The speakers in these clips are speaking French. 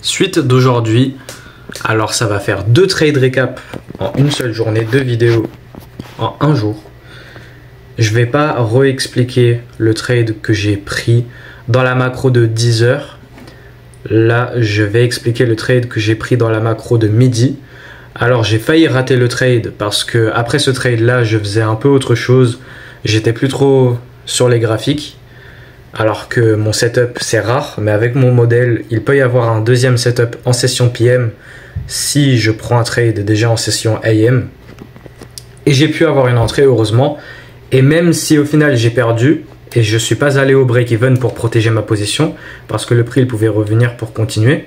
Suite d'aujourd'hui, alors ça va faire 2 trades récap en une seule journée, 2 vidéos en un jour. Je vais pas réexpliquer le trade que j'ai pris dans la macro de 10 heures. Là, je vais expliquer le trade que j'ai pris dans la macro de midi. Alors j'ai failli rater le trade parce que après ce trade là, je faisais un peu autre chose. J'étais plus trop sur les graphiques. Alors que mon setup c'est rare, mais avec mon modèle, il peut y avoir un deuxième setup en session PM si je prends un trade déjà en session AM. Et j'ai pu avoir une entrée heureusement. Et même si au final j'ai perdu et je suis pas allé au break-even pour protéger ma position parce que le prix il pouvait revenir pour continuer,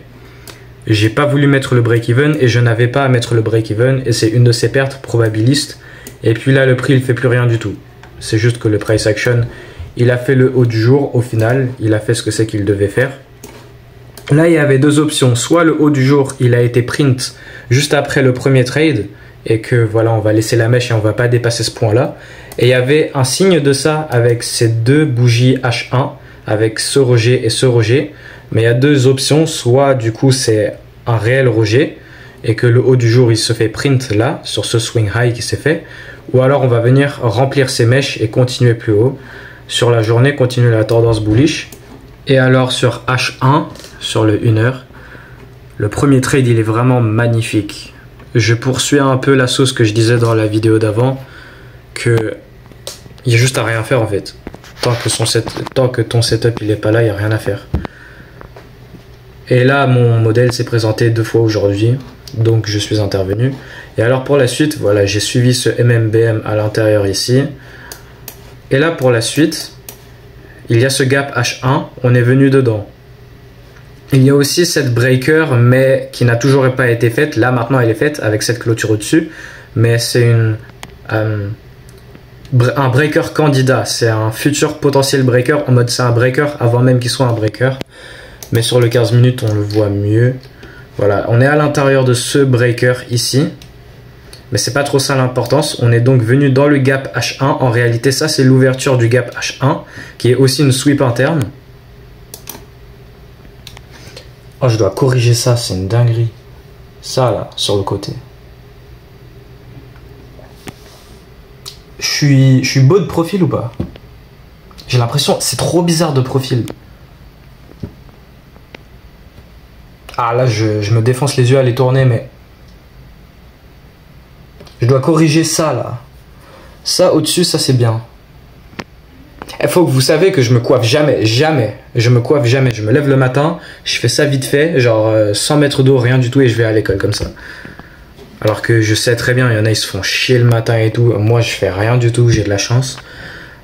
j'ai pas voulu mettre le break-even et je n'avais pas à mettre le break-even et c'est une de ces pertes probabilistes. Et puis là le prix il fait plus rien du tout. C'est juste que le price action il a fait le haut du jour au final, il a fait ce que c'est qu'il devait faire. Là il y avait deux options, soit le haut du jour il a été print juste après le premier trade et que voilà on va laisser la mèche et on va pas dépasser ce point là. Et il y avait un signe de ça avec ces deux bougies H1 avec ce rejet et ce rejet. Mais il y a deux options, soit du coup c'est un réel rejet et que le haut du jour il se fait print là sur ce swing high qui s'est fait, ou alors on va venir remplir ces mèches et continuer plus haut sur la journée, continuer la tendance bullish. Et alors sur H1 sur le 1 heure, le premier trade il est vraiment magnifique. Je poursuis un peu la sauce que je disais dans la vidéo d'avant, que il y a juste à rien faire en fait. Tant que ton setup il est pas là, il n'y a rien à faire. Et là mon modèle s'est présenté 2 fois aujourd'hui, donc je suis intervenu. Et alors pour la suite, voilà, j'ai suivi ce MMBM à l'intérieur ici. Et là pour la suite, il y a ce gap H1, on est venu dedans. Il y a aussi cette breaker, mais qui n'a toujours pas été faite. Là maintenant elle est faite avec cette clôture au-dessus, mais c'est un breaker candidat. C'est un futur potentiel breaker, en mode c'est un breaker avant même qu'il soit un breaker. Mais sur le 15 minutes on le voit mieux. Voilà, on est à l'intérieur de ce breaker ici. Mais c'est pas trop ça l'importance. On est donc venu dans le gap H1. En réalité ça c'est l'ouverture du gap H1 qui est aussi une sweep interne. Oh, je dois corriger ça, c'est une dinguerie. Ça là, sur le côté. Je suis beau de profil ou pas? J'ai l'impression, c'est trop bizarre de profil. Ah là, je me défonce les yeux à les tourner, mais... Je dois corriger ça là. Ça au-dessus, ça c'est bien. Il faut que vous savez que je me coiffe jamais, jamais. Je me coiffe jamais. Je me lève le matin, je fais ça vite fait, genre 100 mètres d'eau, rien du tout, et je vais à l'école comme ça. Alors que je sais très bien, il y en a, ils se font chier le matin et tout. Moi, je fais rien du tout, j'ai de la chance.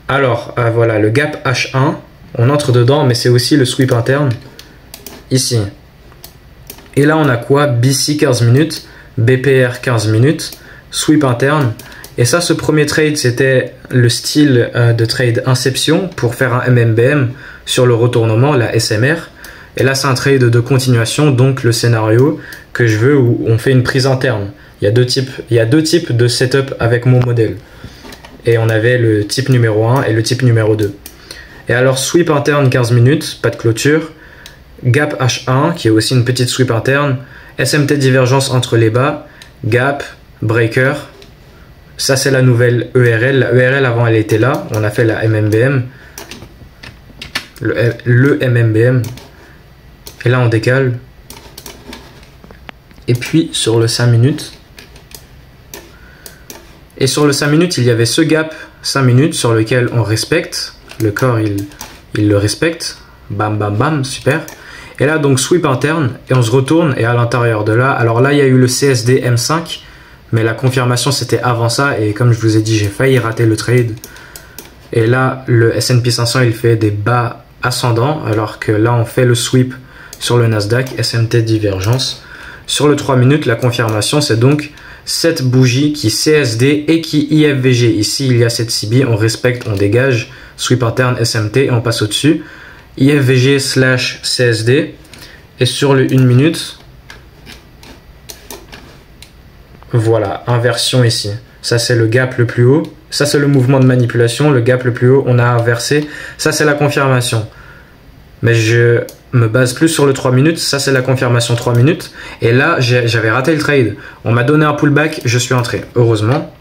Alors, voilà, le gap H1, on entre dedans, mais c'est aussi le sweep interne, ici. Et là, on a quoi? BC 15 minutes, BPR 15 minutes, sweep interne. Et ça, ce premier trade, c'était le style de trade Inception pour faire un MMBM sur le retournement, la SMR. Et là, c'est un trade de continuation, donc le scénario que je veux où on fait une prise interne. Il y a deux types de setup avec mon modèle. Et on avait le type numéro 1 et le type numéro 2. Et alors, sweep interne 15 minutes, pas de clôture. Gap H1, qui est aussi une petite sweep interne. SMT divergence entre les bas. Gap, breaker. Ça, c'est la nouvelle ERL. La ERL, avant, elle était là. On a fait la MMBM. Le MMBM. Et là, on décale. Et puis, sur le 5 minutes. Et sur le 5 minutes, il y avait ce gap 5 minutes sur lequel on respecte. Le corps, il le respecte. Bam, bam, bam. Super. Et là, donc, sweep interne. Et on se retourne. Et à l'intérieur de là, alors là, il y a eu le CSD M5. Mais la confirmation c'était avant ça et comme je vous ai dit j'ai failli rater le trade. Et là le S&P 500 il fait des bas ascendants alors que là on fait le sweep sur le Nasdaq, SMT divergence. Sur le 3 minutes la confirmation c'est donc cette bougie qui CSD et qui IFVG. Ici il y a cette CB, on respecte, on dégage, sweep interne SMT et on passe au dessus. IFVG / CSD et sur le 1 minute... Voilà, inversion ici. Ça, c'est le gap le plus haut. Ça, c'est le mouvement de manipulation. Le gap le plus haut, on a inversé. Ça, c'est la confirmation. Mais me base plus sur le 3 minutes. Ça, c'est la confirmation 3 minutes. Et là, j'avais raté le trade. On m'a donné un pullback, je suis entré. Heureusement.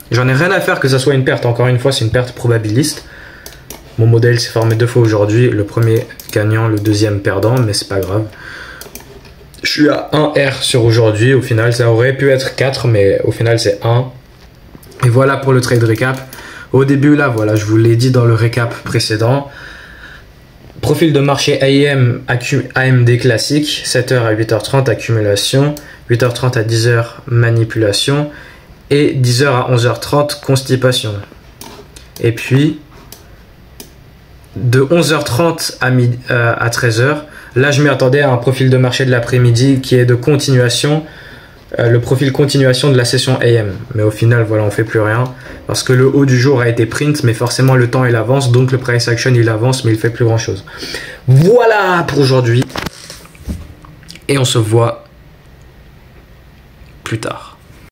J'en ai rien à faire que ça soit une perte. Encore une fois, c'est une perte probabiliste. Mon modèle s'est formé 2 fois aujourd'hui. Le premier gagnant, le deuxième perdant, mais c'est pas grave. Je suis à 1 R sur aujourd'hui. Au final, ça aurait pu être 4, mais au final, c'est 1. Et voilà pour le trade récap. Au début, là, voilà, je vous l'ai dit dans le récap précédent. Profil de marché AM, AMD classique, 7h à 8h30 accumulation, 8h30 à 10h manipulation et 10h à 11h30 constipation. Et puis de 11h30 à 13h, là je m'y attendais à un profil de marché de l'après-midi qui est de continuation, le profil continuation de la session AM. Mais au final, voilà, on fait plus rien parce que le haut du jour a été print, mais forcément le temps il avance, donc le price action il avance, mais il fait plus grand chose. Voilà pour aujourd'hui et on se voit plus tard.